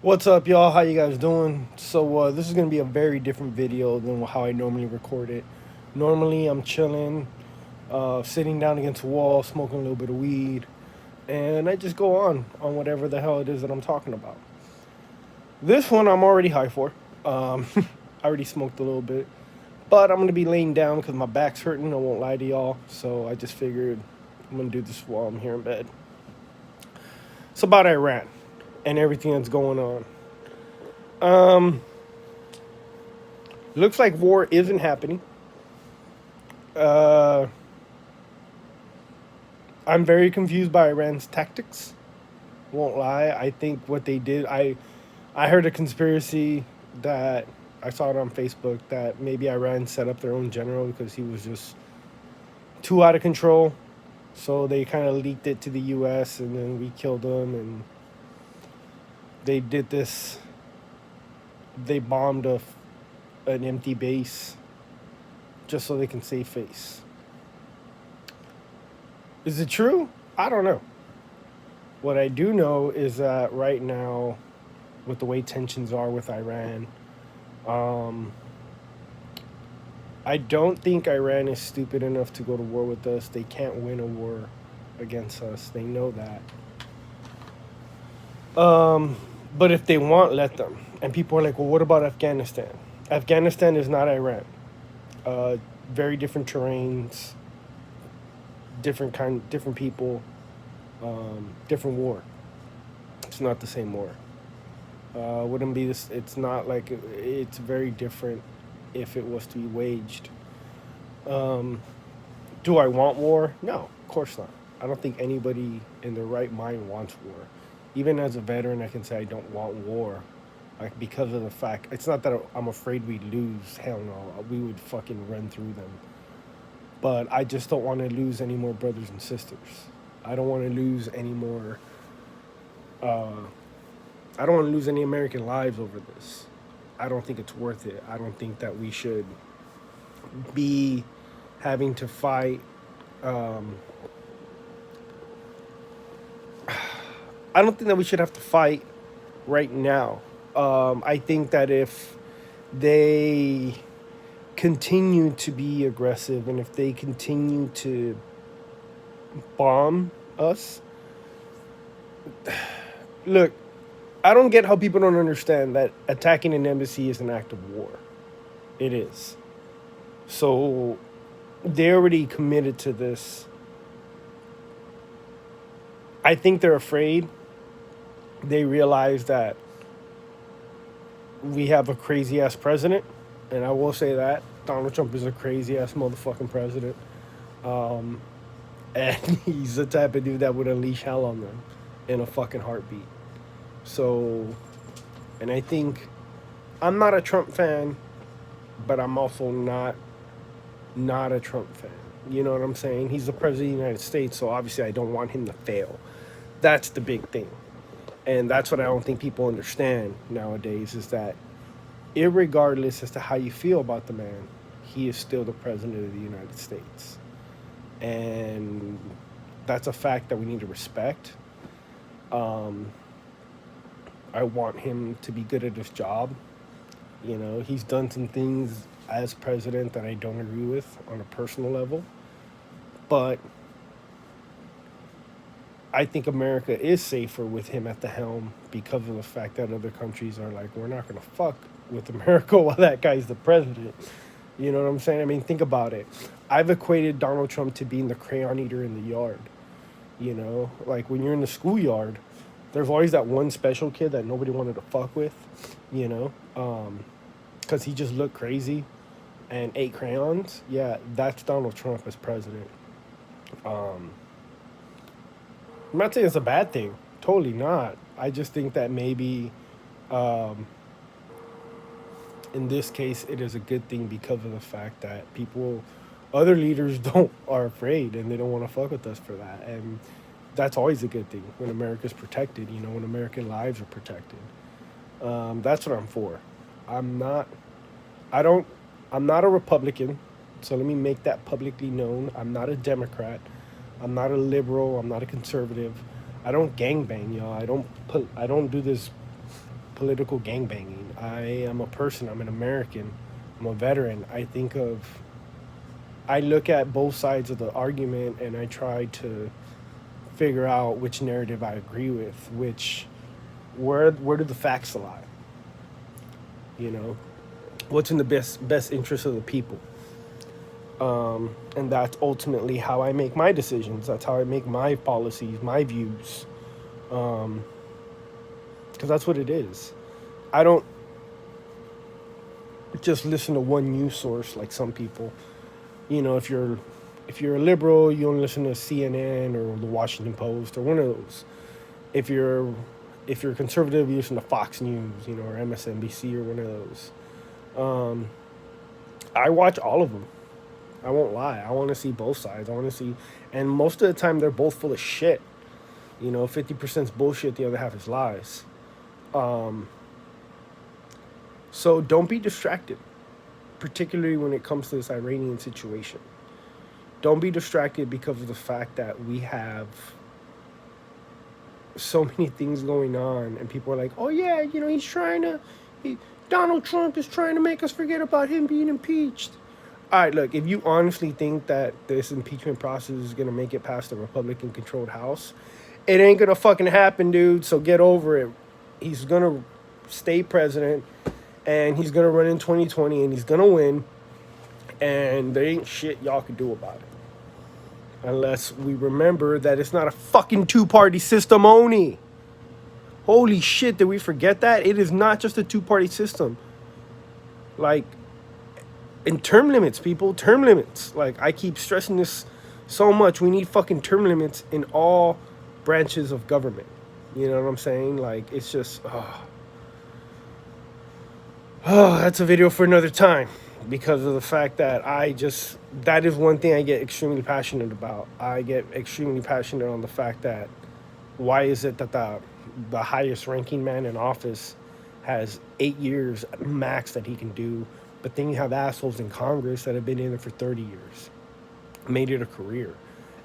What's up, y'all? How you guys doing? So this is gonna be a very different video than how I normally record it. Normally, I'm chilling, sitting down against a wall, smoking a little bit of weed, and I just go on whatever the hell it is that I'm talking about. This one, I'm already high for. I already smoked a little bit, but I'm gonna be laying down because my back's hurting. I won't lie to y'all. So I just figured I'm gonna do this while I'm here in bed. It's about Iran and everything that's going on. Um, Looks like war isn't happening. Uh, I'm very confused by Iran's tactics. Won't lie. I think what they did. I heard a conspiracy that I saw it on Facebook that maybe Iran set up their own general because he was just too out of control. So they kind of leaked it to the U.S. and then we killed him. And they did this. They bombed an empty base just so they can save face. Is it true? I don't know. What I do know is that right now, with the way tensions are with Iran, um, I don't think Iran is stupid enough to go to war with us. They can't win a war against us. They know that. Um, but if they want, let them. And people are like, well, what about Afghanistan? Afghanistan is not Iran. Uh, Very different terrains, different people, different war. It's not the same war. Wouldn't be this. It's not like it's very different if it was to be waged. Um, do I want war? No, of course not. I don't think anybody in their right mind wants war. Even as a veteran, I can say I don't want war, like because of the fact it's not that I'm afraid we'd lose. Hell no, we would fucking run through them. But I just don't want to lose any more brothers and sisters. I don't want to lose any more. Uh, I don't want to lose any American lives over this. I don't think it's worth it. I don't think that we should be having to fight. Um, I don't think that we should have to fight right now. I think that if they continue to be aggressive and if they continue to bomb us, look, I don't get how people don't understand that attacking an embassy is an act of war. It is. So they already committed to this. I think they're afraid. They realize that we have a crazy ass president, and I will say that Donald Trump is a crazy ass motherfucking president. Um, and he's the type of dude that would unleash hell on them in a fucking heartbeat. So, and I think I'm not a Trump fan, but I'm also not a Trump fan. You know what I'm saying? He's the president of the United States, so obviously I don't want him to fail. That's the big thing. And that's what I don't think people understand nowadays is that irregardless as to how you feel about the man, he is still the president of the United States. And that's a fact that we need to respect. Um, I want him to be good at his job. You know, he's done some things as president that I don't agree with on a personal level. But I think America is safer with him at the helm because of the fact that other countries are like, we're not going to fuck with America while that guy's the president. You know what I'm saying? I mean, think about it. I've equated Donald Trump to being the crayon eater in the yard. You know, like when you're in the schoolyard, there's always that one special kid that nobody wanted to fuck with, you know, because he just looked crazy and ate crayons. Yeah, that's Donald Trump as president. Um, I'm not saying it's a bad thing. Totally not. I just think that maybe um, in this case it is a good thing because of the fact that people, other leaders don't are afraid and they don't want to fuck with us for that. And that's always a good thing when America's protected. You know, when American lives are protected. That's what I'm for. I'm not. I don't. I'm not a Republican. So let me make that publicly known. I'm not a Democrat. I'm not a liberal. I'm not a conservative. I don't gangbang, y'all. I don't do this political gangbanging. I am a person. I'm an American. I'm a veteran. I look at both sides of the argument and I try to figure out which narrative I agree with, where do the facts lie? You know, what's in the best interest of the people? And that's ultimately how I make my decisions. That's how I make my policies, my views, because that's what it is. I don't just listen to one news source like some people. You know, if you're a liberal, you only listen to CNN or the Washington Post or one of those. If you're if you're conservative, you listen to Fox News, you know, or MSNBC or one of those. Um, I watch all of them. I won't lie. I want to see both sides. I want to see, and most of the time they're both full of shit. You know, 50% is bullshit. The other half is lies. Um, so don't be distracted, particularly when it comes to this Iranian situation. Don't be distracted because of the fact that we have so many things going on, and people are like, "Oh yeah, you know, Donald Trump is trying to make us forget about him being impeached." All right, look, if you honestly think that this impeachment process is gonna make it past the Republican-controlled House, it ain't gonna fucking happen, dude. So get over it. He's gonna stay president, and he's gonna run in 2020, and he's gonna win, and there ain't shit y'all can do about it. Unless we remember that it's not a fucking two-party system only. Holy shit, did we forget that? It is not just a two-party system. Like, in term limits, people, term limits. Like, I keep stressing this so much. We need fucking term limits in all branches of government. You know what I'm saying? Like, it's just, that's a video for another time. Because of the fact that that is one thing I get extremely passionate about. I get extremely passionate on the fact that why is it that the highest ranking man in office has 8 years max that he can do, but then you have assholes in Congress that have been in there for 30 years, made it a career.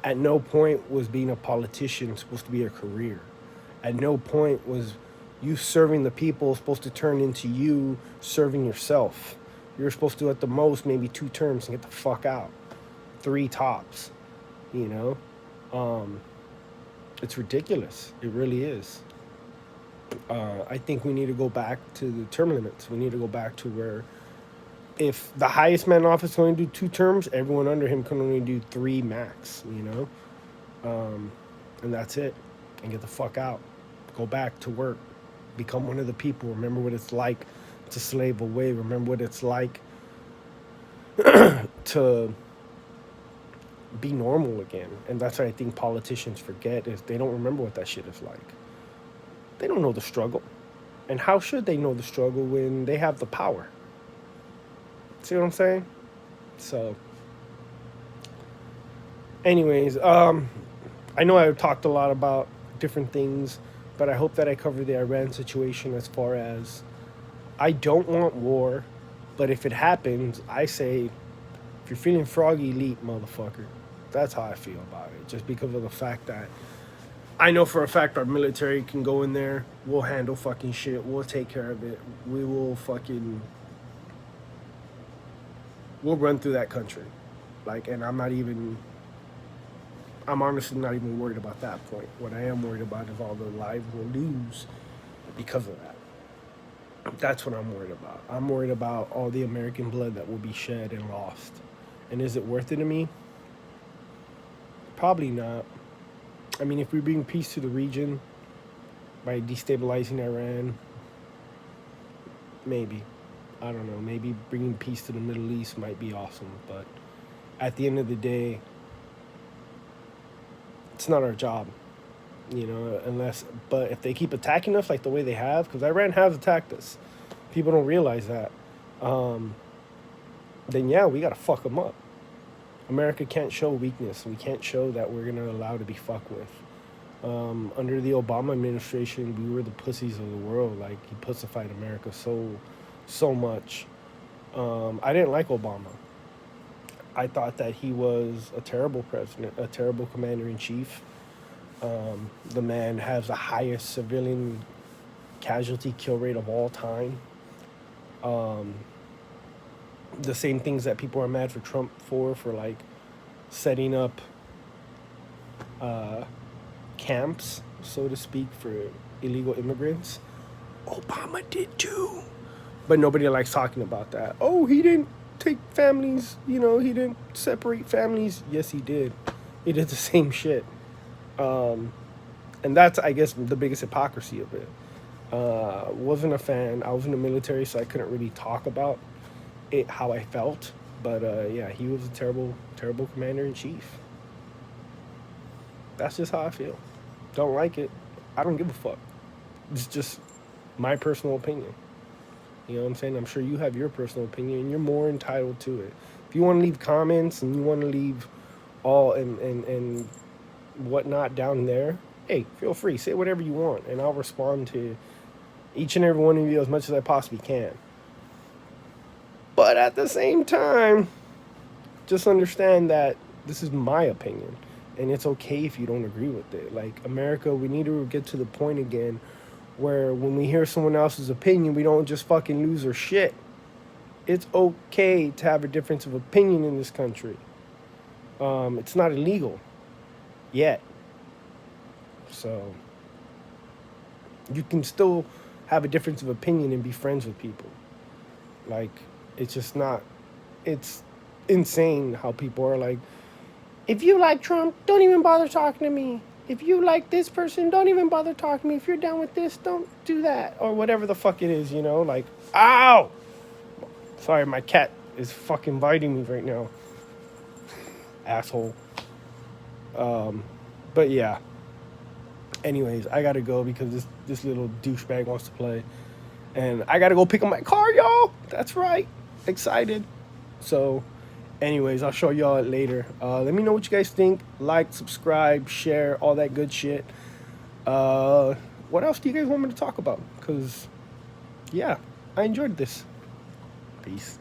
At no point was being a politician supposed to be a career. At no point was you serving the people supposed to turn into you serving yourself. You're supposed to, at the most, maybe 2 terms and get the fuck out. 3 tops, you know? It's ridiculous. It really is. I think we need to go back to the term limits. We need to go back to where if the highest man in office can only do 2 terms, everyone under him can only do 3 max, you know? And that's it. And get the fuck out. Go back to work. Become one of the people. Remember what it's like to slave away. Remember what it's like to be normal again. And that's what I think politicians forget, is they don't remember what that shit is like. They don't know the struggle. And how should they know the struggle when they have the power? See what I'm saying? So anyways, I know I talked a lot about different things, but I hope that I covered the Iran situation as far as I don't want war, but if it happens, I say, if you're feeling froggy, leap, motherfucker. That's how I feel about it. Just because of the fact that I know for a fact our military can go in there. We'll handle fucking shit. We'll take care of it. We'll run through that country. Like, and I'm honestly not even worried about that point. What I am worried about is all the lives we'll lose because of that. That's what I'm worried about. I'm worried about all the American blood that will be shed and lost. And is it worth it to me? Probably not. I mean, if we bring peace to the region by destabilizing Iran, maybe. I don't know. Maybe bringing peace to the Middle East might be awesome. But at the end of the day, it's not our job. You know, but if they keep attacking us like the way they have, because Iran has attacked us, people don't realize that, then yeah, we gotta fuck them up. America can't show weakness. We can't show that we're gonna allow to be fucked with. Under the Obama administration, we were the pussies of the world. Like, he pussified America so much. I didn't like Obama. I thought that he was a terrible president, a terrible commander-in-chief. The man has the highest civilian casualty kill rate of all time. The same things that people are mad for Trump for like setting up camps, so to speak, for illegal immigrants. Obama did too. But nobody likes talking about that. Oh, he didn't take families, he didn't separate families. Yes, he did. He did the same shit. And that's, I guess, the biggest hypocrisy of it. Wasn't a fan. I was in the military, so I couldn't really talk about it, how I felt. But yeah, he was a terrible, terrible commander-in-chief. That's just how I feel. Don't like it. I don't give a fuck. It's just my personal opinion. You know what I'm saying? I'm sure you have your personal opinion, and you're more entitled to it. If you want to leave comments and you want to leave all and whatnot down there, hey, feel free. Say whatever you want, and I'll respond to each and every one of you as much as I possibly can. But at the same time, just understand that this is my opinion, and it's okay if you don't agree with it. Like, America, we need to get to the point again where when we hear someone else's opinion, we don't just fucking lose our shit. It's okay to have a difference of opinion in this country. It's not illegal yet. So you can still have a difference of opinion and be friends with people. Like, it's just not, it's insane how people are like, if you like Trump, don't even bother talking to me. If you like this person, don't even bother talking to me. If you're down with this, don't do that. Or whatever the fuck it is, like, ow! Sorry, my cat is fucking biting me right now. Asshole. But yeah. Anyways, I gotta go because this little douchebag wants to play. And I gotta go pick up my car, y'all. That's right. Excited. So, anyways, I'll show y'all it later. Let me know what you guys think. Like, subscribe, share, all that good shit. What else do you guys want me to talk about? Because, yeah, I enjoyed this. Peace.